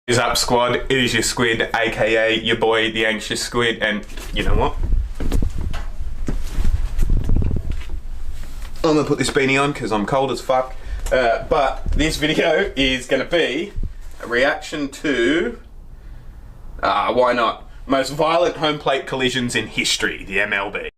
What is up, squad? It is your squid, aka your boy the anxious squid, and you know what? I'm gonna put this beanie on because I'm cold as fuck. But this video is gonna be a reaction to why not? Most violent home plate collisions in history, the MLB.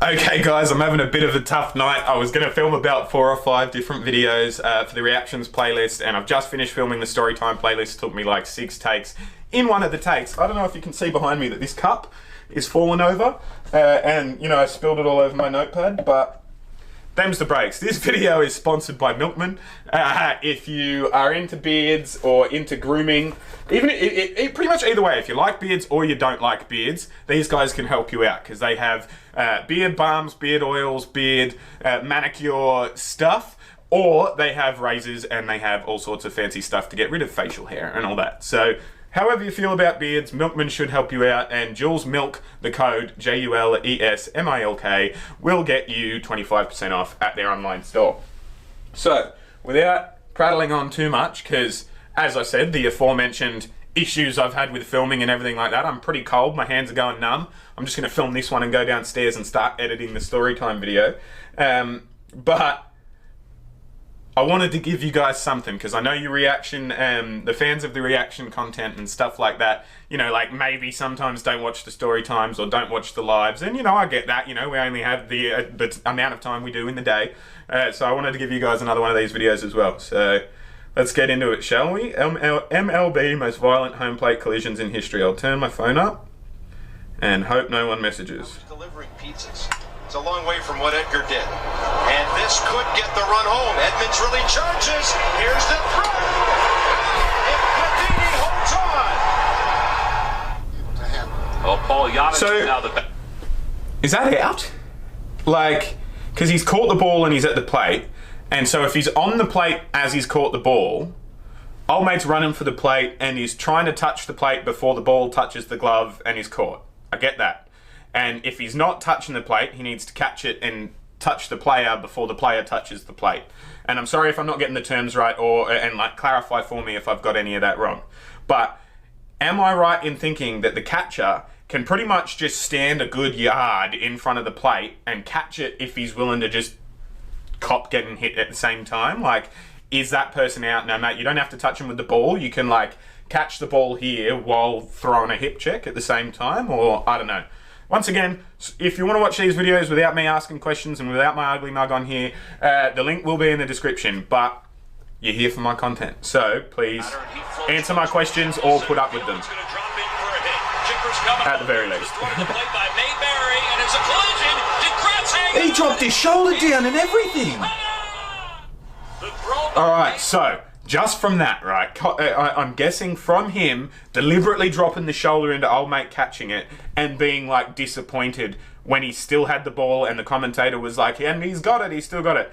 Okay guys, I'm having a bit of a tough night. I was going to film about 4 or 5 different videos for the reactions playlist, and I've just finished filming the storytime playlist. It took me like 6 takes. In one of the takes, I don't know if you can see behind me that this cup is fallen over, and you know, I spilled it all over my notepad, but them's the breaks. This video is sponsored by Milkman. If you are into beards or into grooming, even pretty much either way, if you like beards or you don't like beards, these guys can help you out because they have beard balms, beard oils, beard manicure stuff, or they have razors and they have all sorts of fancy stuff to get rid of facial hair and all that. So however you feel about beards, Milkman should help you out, and Jules Milk, the code JULESMILK, will get you 25% off at their online store. So, without prattling on too much, because as I said, the aforementioned issues I've had with filming and everything like that, I'm pretty cold, my hands are going numb. I'm just going to film this one and go downstairs and start editing the storytime video. But I wanted to give you guys something, because I know your reaction, the fans of the reaction content and stuff like that, you know, like maybe sometimes don't watch the story times or don't watch the lives, and you know, I get that, you know, we only have the amount of time we do in the day, so I wanted to give you guys another one of these videos as well. So let's get into it, shall we? MLB most violent home plate collisions in history. I'll turn my phone up and hope no one messages. Delivering pizzas. It's a long way from what Edgar did. And this could get the run home. Edmonds really charges. Here's the throw. And Matheny holds on. Oh, Paul Giannis So, now the is that out? Like, because he's caught the ball and he's at the plate, and so if he's on the plate as he's caught the ball, old mate's running for the plate and he's trying to touch the plate before the ball touches the glove and he's caught. I get that. And if he's not touching the plate, he needs to catch it and touch the player before the player touches the plate. And I'm sorry if I'm not getting the terms right, and like clarify for me if I've got any of that wrong. But am I right in thinking that the catcher can pretty much just stand a good yard in front of the plate and catch it if he's willing to just cop getting hit at the same time? Like, is that person out? No, mate, you don't have to touch him with the ball. You can like catch the ball here while throwing a hip check at the same time, or I don't know. Once again, if you want to watch these videos without me asking questions and without my ugly mug on here, the link will be in the description, but you're here for my content. So please answer my questions or put up with them, at the very least. He dropped his shoulder down and everything. Alright, so just from that, right, I'm guessing from him deliberately dropping the shoulder into old mate catching it and being like disappointed when he still had the ball and the commentator was like, yeah, and he's got it, he's still got it.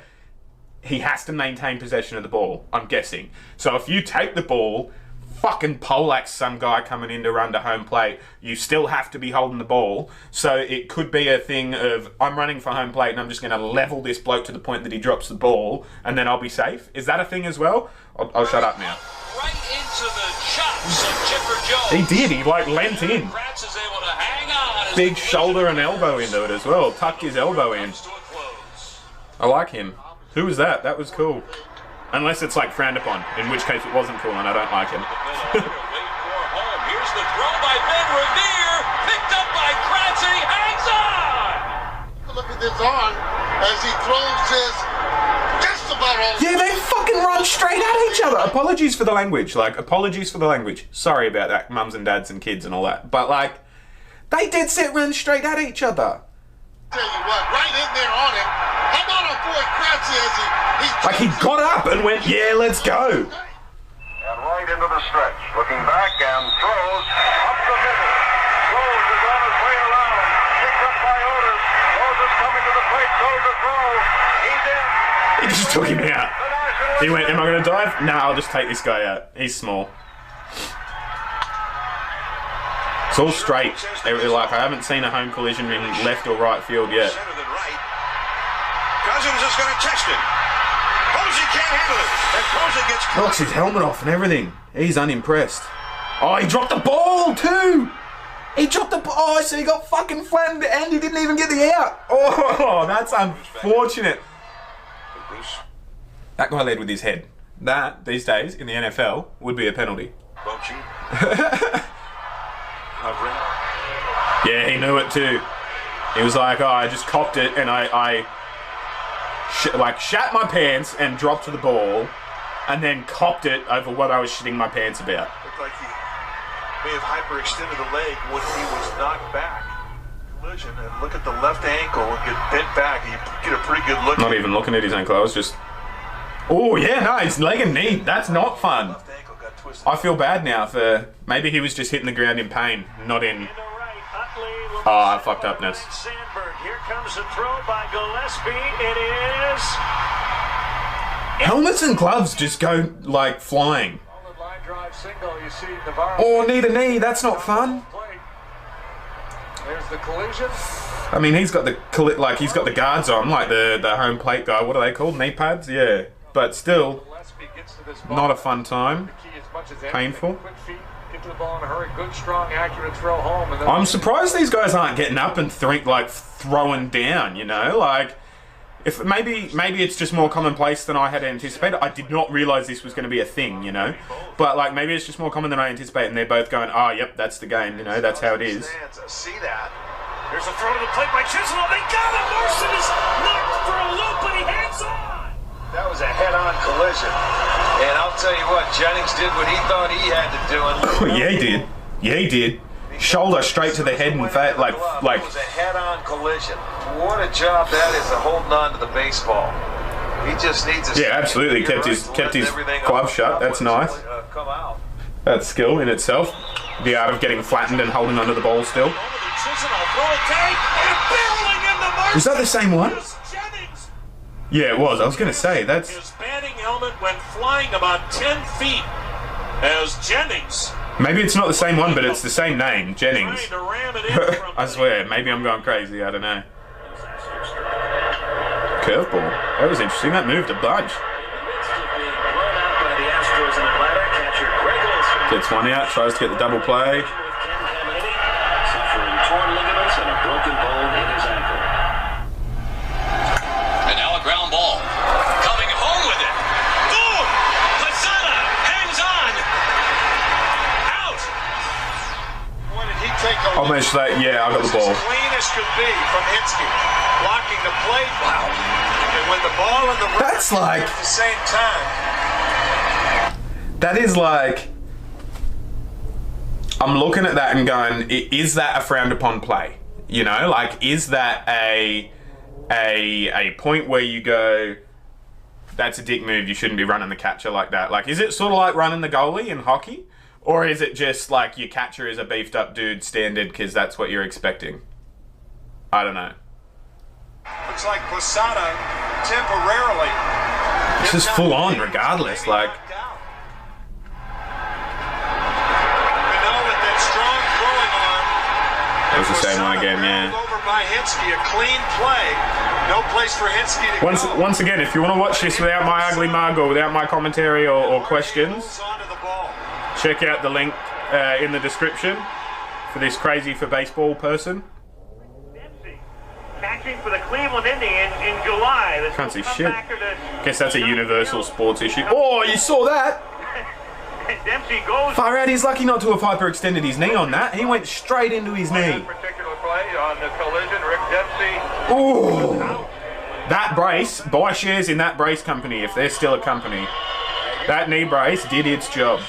He has to maintain possession of the ball, I'm guessing. So if you take the ball, fucking poleaxe some guy coming in to run to home plate, you still have to be holding the ball. So it could be a thing of, I'm running for home plate and I'm just going to level this bloke to the point that he drops the ball and then I'll be safe. Is that a thing as well? I'll shut up now. right into the chops of Chipper Jones. He did, he like leant in. Kratz is able to hang on. Big shoulder and elbow into it as well, tucked his elbow in. I like him. Who was that? That was cool. Unless it's like frowned upon, in which case it wasn't cool and I don't like him. Here's the throw by Ben Revere, picked up by Kratz, and he hangs on! Look at this arm as he throws this just about all. Yeah, they fucking run straight at each other. Apologies for the language, apologies for the language. Sorry about that, mums and dads and kids and all that. But they dead set run straight at each other. Tell you what, right in there on him. How about our boy Kratz as he got up and went, yeah, let's go. And right into the stretch, looking back and throws up the middle. Rose is on his way around. Picked up by Otis. Rose is coming to the plate. Throws the throw. He's in. He just took him out. He went, am I going to dive? Nah, I'll just take this guy out. He's small. It's all straight. Like, I haven't seen a home collision in left or right field yet. Cousins is going to test it. Posey can't handle it. And Posey gets Knocks his helmet off and everything. He's unimpressed. Oh, he dropped the ball too. He dropped the ball. Oh, so he got fucking flattened and he didn't even get the out. Oh, that's unfortunate. That guy led with his head. That, these days, in the NFL, would be a penalty. Yeah, he knew it too. He was like, oh, I just copped it and I shat my pants and dropped the ball and then copped it over what I was shitting my pants about. Looked like he may have hyperextended the leg when he was knocked back. Collision, and look at the left ankle and get bent back. You get a pretty good look. Not even looking at his ankle, I was just... Oh, yeah, no, his leg and knee. That's not fun. I feel bad now for... Maybe he was just hitting the ground in pain, not in... Oh, fucked upness. Here comes the throw by Gillespie. It is... Helmets and gloves just go, like, flying. Oh, knee to knee, that's not fun. There's the collision. I mean, he's got the guards on, like the home plate guy. What are they called? Knee pads? Yeah. But still, not a fun time. Painful. I'm surprised these guys aren't getting up and throwing down, you know? Like, if maybe it's just more commonplace than I had anticipated. I did not realize this was going to be a thing, you know? But, like, maybe it's just more common than I anticipated, and they're both going, oh, yep, that's the game, you know? That's how it is. See that? There's a throw to the plate by Chisholm. They got him. Morrison is knocked for a loop, but he hangs on. That was a head-on collision. And I'll tell you what, Jennings did what he thought he had to do. Yeah, he did. Yeah, he did. Shoulder straight to the head and like. It was a head-on collision. What a job that is of holding on to the baseball. He just needs to. Yeah, absolutely. Kept his glove shut. That's nice. That's skill in itself. The art of getting flattened and holding onto the ball still. Was that the same one? Yeah, it was. I was going to say, that's... His batting helmet went flying about 10 feet as Jennings... Maybe it's not the same one, but it's the same name, Jennings. I swear, maybe I'm going crazy, I don't know. Curveball. That was interesting, that moved a bunch. Gets one out, tries to get the double play. Suffering torn ligaments and a broken bone in his ankle. And now a ground ball. Coming home with it. Boom! Posada hangs on. Out. What did he take a Almost like, yeah, I got the ball. As clean as could be from Hinsky. Blocking the plate. Wow. And when the ball and the That's like... at the same time. That is like... I'm looking at that and going, is that a frowned upon play? You know, like, is that a point where you go, that's a dick move, you shouldn't be running the catcher like that? Like, is it sort of like running the goalie in hockey? Or is it just like your catcher is a beefed up dude standard because that's what you're expecting? I don't know. Looks like Posada temporarily. It's just full on regardless, like... It was the same one again, yeah. Over by Hinsky, a clean play. No place for Hinsky to go. Once again, if you want to watch this without my ugly mug or without my commentary or questions, check out the link in the description for this crazy for baseball person. Catching for the Cleveland Indians in July. Can't see shit. Guess that's a universal sports issue. Oh, you saw that? Dempsey goes. Far out, he's lucky not to have hyperextended his knee on that. He went straight into his knee. That particular play on the collision, Rick Dempsey. Ooh. That brace, buy shares in that brace company if they're still a company. That knee brace did its job.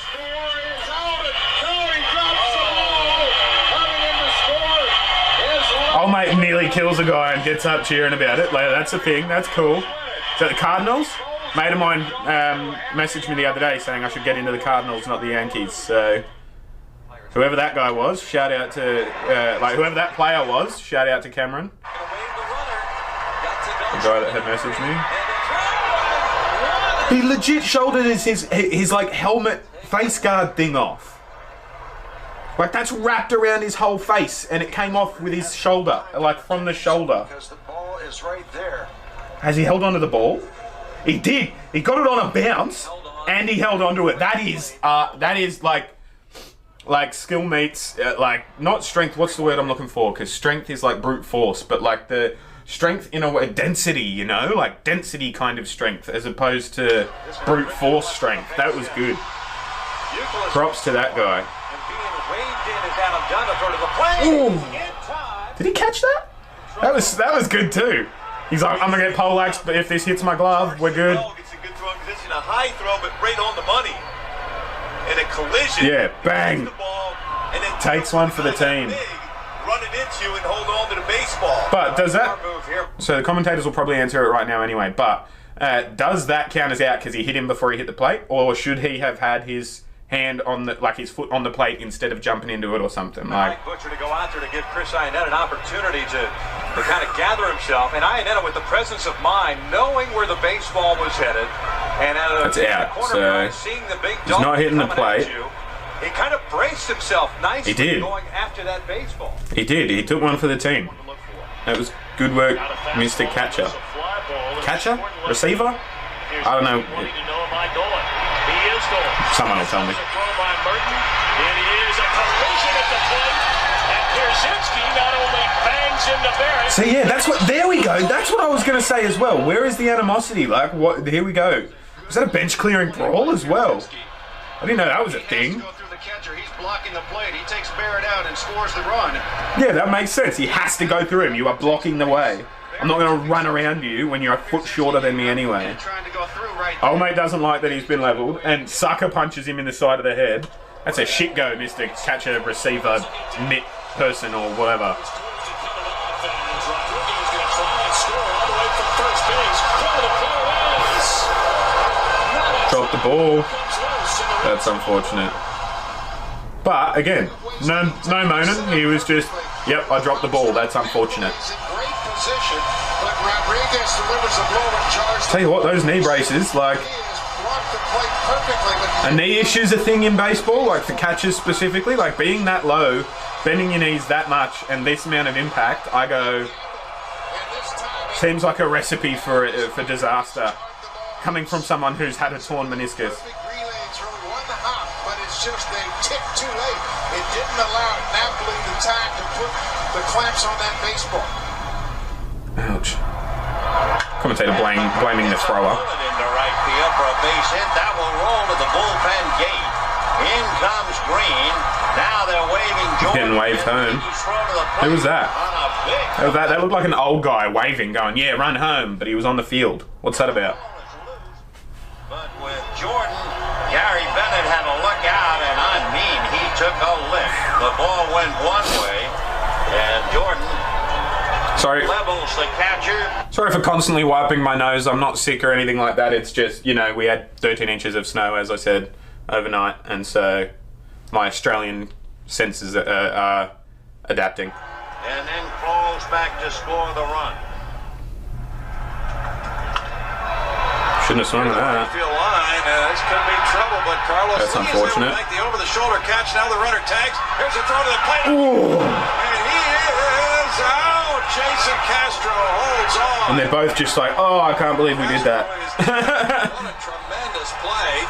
Old mate nearly kills a guy and gets up cheering about it. Like, that's a thing, that's cool. Is that the Cardinals? Mate of mine messaged me the other day saying I should get into the Cardinals, not the Yankees. So, whoever that guy was, shout out to, whoever that player was, shout out to Cameron. The guy that had messaged me. He legit shouldered his like helmet face guard thing off. Like, that's wrapped around his whole face, and it came off with his shoulder, like from the shoulder. Because the ball is right there. Has he held onto the ball? He did. He got it on a bounce, and he held onto it. That is like skill meets, like, not strength. What's the word I'm looking for? Because strength is like brute force, but like the strength in a way, density, you know, like density kind of strength, as opposed to brute force strength. That was good. Props to that guy. Ooh. Did he catch that? That was good too. He's like, I'm gonna get poleaxed, but if this hits my glove, we're good. It's a good throw because it's a high throw, but right on the money. In a collision. Yeah, bang. The ball, and then takes one for the team. Run it into and hold on to the baseball. But does that? So the commentators will probably answer it right now anyway. But does that count as out because he hit him before he hit the plate, or should he have had his hand on the, like his foot on the plate instead of jumping into it or something? Like Butcher to go out there to give Chris Iannetta an opportunity to kind of gather himself, and Iannetta with the presence of mind, knowing where the baseball was headed, and that's out. So seeing the big he's not hitting the plate. He kind of braced himself nicely. He did. Going after that baseball. He did. He took one for the team. That was good work, Mr. Catcher. Catcher? Receiver? I don't know. Someone will tell me. So yeah, that's what. There we go. That's what I was gonna say as well. Where is the animosity? Like, what? Here we go. Was that a bench clearing brawl as well? I didn't know that was a thing. He's blocking the plate. He takes Barrett out and scores the run. Yeah, that makes sense. He has to go through him. You are blocking the way. I'm not going to run around you when you're a foot shorter than me anyway. Old mate doesn't like that he's been leveled, and Sucker punches him in the side of the head. That's a shit go, Mr. Catcher, receiver, mitt person, or whatever. Drop the ball. That's unfortunate. But again, no moaning. He was just, yep, I dropped the ball. That's unfortunate. Tell you what, those knee braces, like, a knee issue's a thing in baseball, like for catchers specifically, like being that low, bending your knees that much, and this amount of impact, I go, seems like a recipe for disaster, coming from someone who's had a torn meniscus. Just they ticked too late. It didn't allow Napoli the time to put the clamps on that baseball. Ouch. Commentator blaming the thrower. Into right field for a base hit. That will roll to the bullpen gate. In comes Green. Now they're waving Jordan. Getting waved home. Who was that? That looked like an old guy waving, going, yeah, run home, but he was on the field. What's that about? But with Jordan, Gary Bennett had a look out, and I mean, he took a lift. The ball went one way, and Jordan levels the catcher. Sorry for constantly wiping my nose. I'm not sick or anything like that. It's just, you know, we had 13 inches of snow, as I said, overnight, and so my Australian senses are adapting. And then falls back to score the run. Shouldn't have swung at that. This could be trouble, but Carlos That's unfortunate. Make the over-the-shoulder catch. Now the runner tags. Here's a throw to the plate. Ooh. And he is out. Jason Castro holds on. And they're both just like, oh, I can't believe we did that. What a tremendous play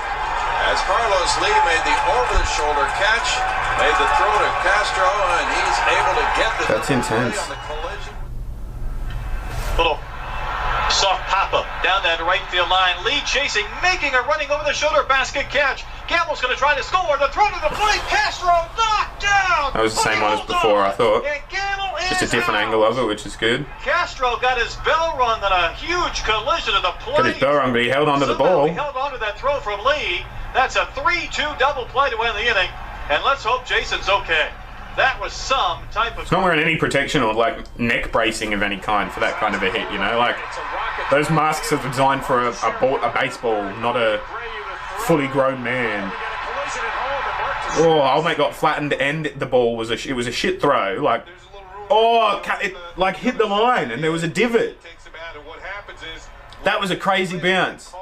as Carlos Lee made the over-the-shoulder catch, made the throw to Castro, and he's able to get the That's intense. on the collision. Little soft pop-up down that right field line. Lee chasing, making a running over-the-shoulder basket catch. Gamble's going to try to score. The throw to the plate. Castro knocked down. That was the same one as before, I thought. And Gamble Just a different angle of it, which is good. Castro got his bell rung on a huge collision of the plate. Got his bell rung, but he held onto the ball. He held onto that throw from Lee. That's a 3-2 double play to win the inning. And let's hope Jason's okay. That was some type of... He's not wearing any protection or like neck bracing of any kind for that kind of a hit, you know? Like, those masks are designed for a baseball, not a fully grown man. Oh, old mate got flattened and the ball was it was a shit throw. Like, oh, it like hit the line and there was a divot. That was a crazy bounce.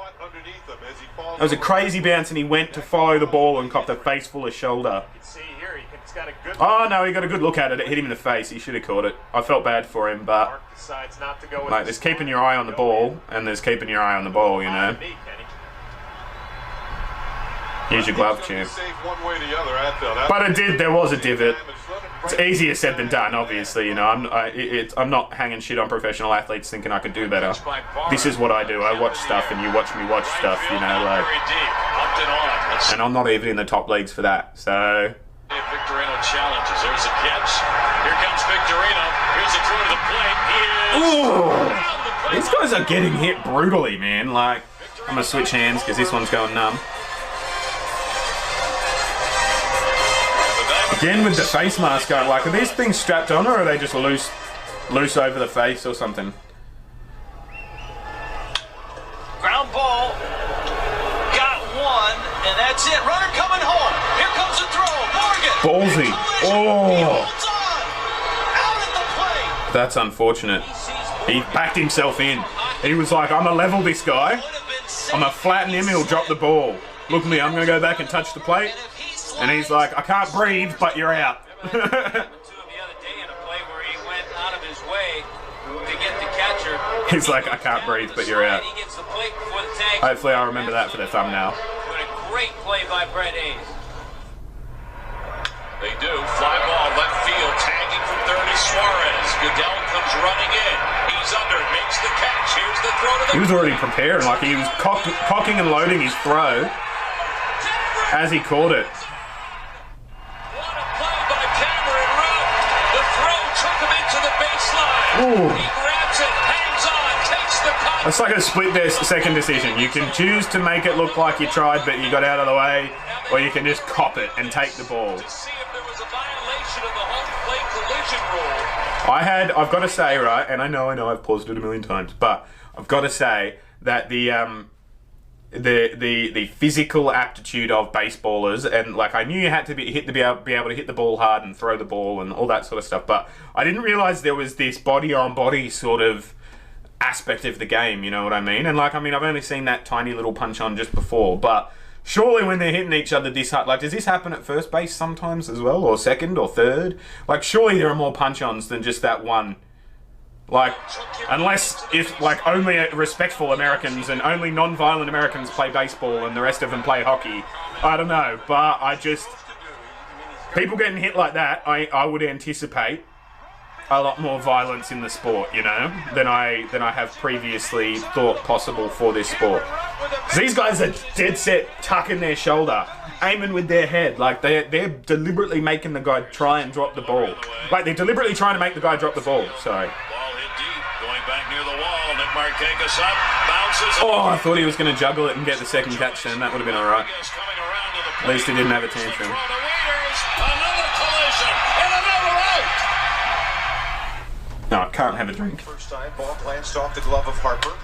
That was a crazy bounce and he went to follow the ball and copped a face full of shoulder. Oh no, he got a good look at it. It hit him in the face. He should have caught it. I felt bad for him, but like, there's keeping your eye on the ball, and there's keeping your eye on the ball. You know. Here's your glove, champ. But it did. There was a divot. It's easier said than done, obviously. You know, I'm not hanging shit on professional athletes thinking I could do better. This is what I do. I watch stuff, and you watch me watch stuff. You know, like, and I'm not even in the top leagues for that. So. Victorino challenges. There's a catch. Here comes Victorino. Here's a throw to the plate. He is. These guys are getting hit brutally, man. Like, I'm gonna switch hands because this one's going numb. Again with the face mask on, like, are these things strapped on or are they just loose over the face or something? Ground ball. Got one, and that's it. Runner coming home. Here comes the throw. Morgan. Ballsy. Oh. He holds on. Out at the plate. That's unfortunate. He backed himself in. He was like, I'm gonna level this guy. I'm gonna flatten him, he'll drop the ball. Look at me, I'm gonna go back and touch the plate. And he's like, I can't breathe, but you're out. He's like, I can't breathe, but you're out. Hopefully I'll remember that for the thumbnail. Great play by Brett Hayes. They do. Fly ball, left field, tagging from third is Suarez. Goodell comes running in. He's under, makes the catch. Here's the throw to the... He was already prepared, like he was cocking and loading his throw as he caught it. Ooh. He grabs it, hangs on, takes the cut. It's like a split-second decision. You can choose to make it look like you tried, but you got out of the way, or you can just cop it and take the ball. To see if there was a violation of the home plate collision rule. I've got to say, right, and I know I've paused it a million times, but I've got to say that the physical aptitude of baseballers, and like I knew you had to be able to hit the ball hard and throw the ball and all that sort of stuff, but I didn't realize there was this body on body sort of aspect of the game, you know what I mean? And like, I mean, I've only seen that tiny little punch on just before, but surely when they're hitting each other this hard, like, does this happen at first base sometimes as well, or second or third? Like, surely there are more punch-ons than just that one. Like, unless if like only respectful Americans and only non-violent Americans play baseball and the rest of them play hockey, I don't know. But I just, people getting hit like that, I would anticipate a lot more violence in the sport, you know, than I have previously thought possible for this sport. 'Cause these guys are dead set tucking their shoulder, aiming with their head, like they're deliberately making the guy try and drop the ball. Like they're deliberately trying to make the guy drop the ball. Sorry. Back near the wall, Nick Markakis up, bounces. Oh, I thought he was going to juggle it and get the second catch, and that would have been all right. At least he didn't have a tantrum. Another collision and another out. No, I can't have a drink. First time, ball glanced off the glove of Harper.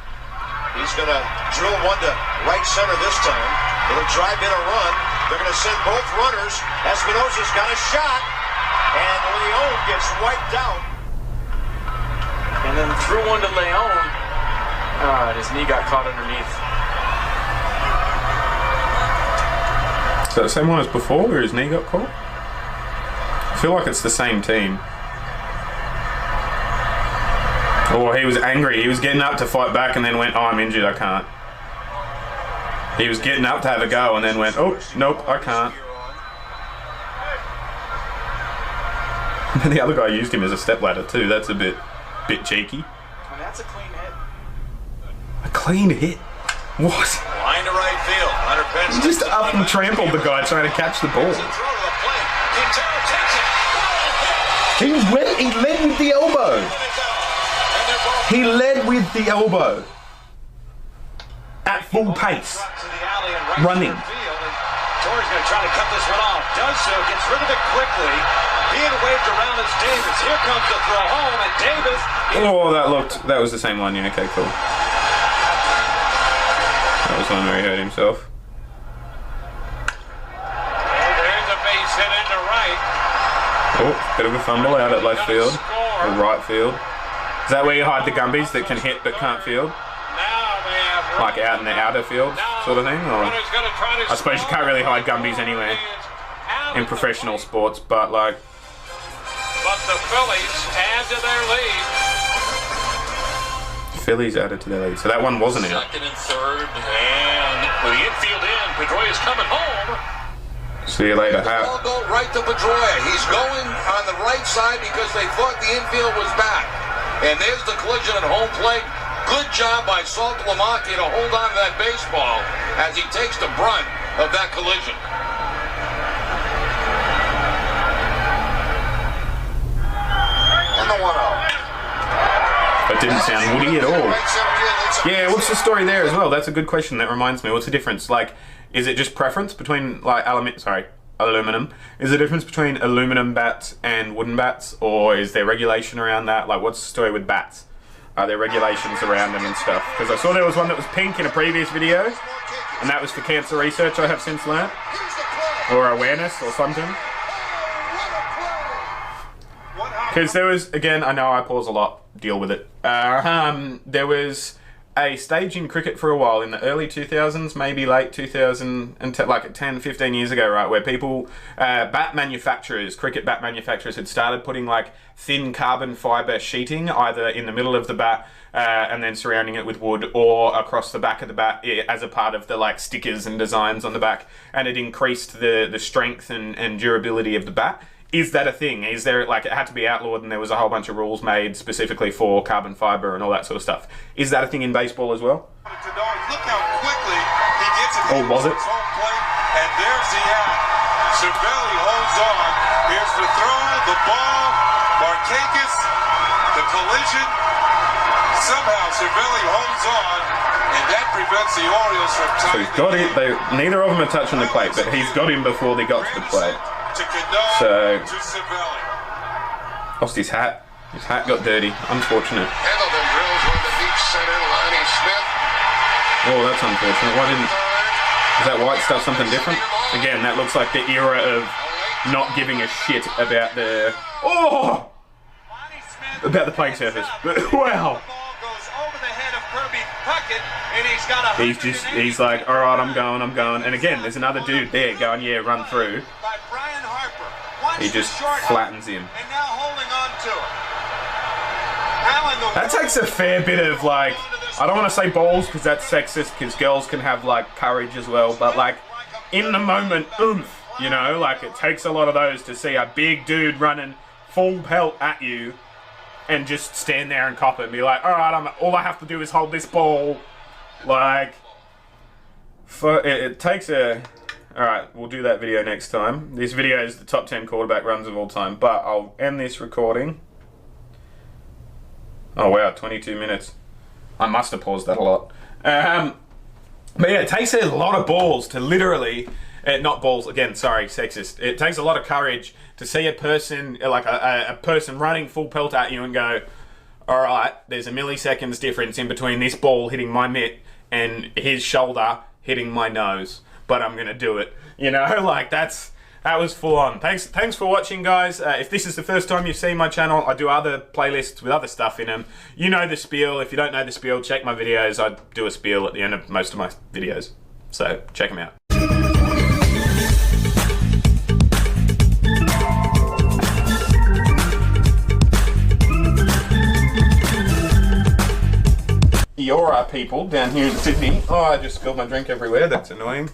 He's going to drill one to right center this time. It'll drive in a run. They're going to send both runners. Espinosa's got a shot, and Leone gets wiped out. And then threw one to Leone. And his knee got caught underneath. Is that the same one as before where his knee got caught? I feel like it's the same team. Oh, he was angry. He was getting up to fight back and then went, oh, I'm injured, I can't. He was getting up to have a go and then went, oh, nope, I can't. And the other guy used him as a stepladder too. That's a bit cheeky. And that's a clean hit. A clean hit? What? Line to right field. Hunter Pence He just up and trampled the guy trying to catch the ball. He led with the elbow. He led with the elbow. At full pace. Running. Torrey's going to try to cut this one off. Does so. Gets rid of it quickly. Being waved around as Davis. Here comes the throw home, and Davis. Oh, that was the same one. Yeah, okay, cool. That was one where he hurt himself. There's a base hit into right. Oh, bit of a fumble out at left field or right field. Is that where you hide the Gumbies that can hit but can't field? Like out in the outer field sort of thing? Or I suppose you can't really hide Gumbies anywhere. in professional sports, but like. But the Phillies add to their lead. Phillies added to their lead, so that one wasn't out. Second and third, and with the infield in, Pedroia's coming home. See you later, Hat. Ball go right to Pedroia. He's going on the right side because they thought the infield was back. And there's the collision at home plate. Good job by Salt Lamacchia to hold on to that baseball as he takes the brunt of that collision. And the 1-0. That didn't sound woody at all. Yeah, what's the story there as well? That's a good question. That reminds me. What's the difference? Like, is it just preference between like aluminum? Is the difference between aluminum bats and wooden bats, or is there regulation around that? Like, what's the story with bats? Are there regulations around them and stuff? Because I saw there was one that was pink in a previous video, and that was for cancer research, I have since learnt, or awareness or something. Because there was, again, I know I pause a lot, deal with it. There was a stage in cricket for a while in the early 2000s, maybe late 2000, like 10, 15 years ago, right, where people, bat manufacturers, cricket bat manufacturers had started putting like thin carbon fibre sheeting either in the middle of the bat and then surrounding it with wood, or across the back of the bat as a part of the like stickers and designs on the back, and it increased the strength and durability of the bat. Is that a thing? Is there, like, it had to be outlawed and there was a whole bunch of rules made specifically for carbon fiber and all that sort of stuff. Is that a thing in baseball as well? Look how quickly he gets it. Oh, was it? Home plate, and there's the out. Cervelli holds on. Here's the throw, the ball, Markakis, the collision. Somehow Cervelli holds on, and that prevents the Orioles from So he's got it. Neither of them are touching the plate, but he's got him before they got to the plate. So, lost his hat. His hat got dirty. Unfortunate. Pendleton drills one to deep center, Lonnie Smith. Oh, that's unfortunate. Why didn't... Is that white stuff something different? Again, that looks like the era of not giving a shit about the... Oh! About the playing surface. Wow. He's like, alright, I'm going. And again, there's another dude there going, yeah, run through. He just flattens him. That takes a fair bit of, like, I don't want to say balls because that's sexist, because girls can have, like, courage as well, but, like, in the moment, oomph, you know, like, it takes a lot of those to see a big dude running full pelt at you and just stand there and cop it and be like, alright, all I have to do is hold this ball. Like, it takes a... Alright, we'll do that video next time. This video is the top 10 quarterback runs of all time, but I'll end this recording. Oh wow, 22 minutes. I must have paused that a lot. But yeah, it takes a lot of balls to literally... not balls, again, sorry, sexist. It takes a lot of courage to see a person, like a person running full pelt at you and go, alright, there's a milliseconds difference in between this ball hitting my mitt and his shoulder hitting my nose, but I'm gonna do it. You know, like that was full on. Thanks for watching, guys. If this is the first time you've seen my channel, I do other playlists with other stuff in them. You know the spiel. If you don't know the spiel, check my videos. I do a spiel at the end of most of my videos, so check them out. Eora people down here in Sydney. Oh, I just spilled my drink everywhere. That's annoying.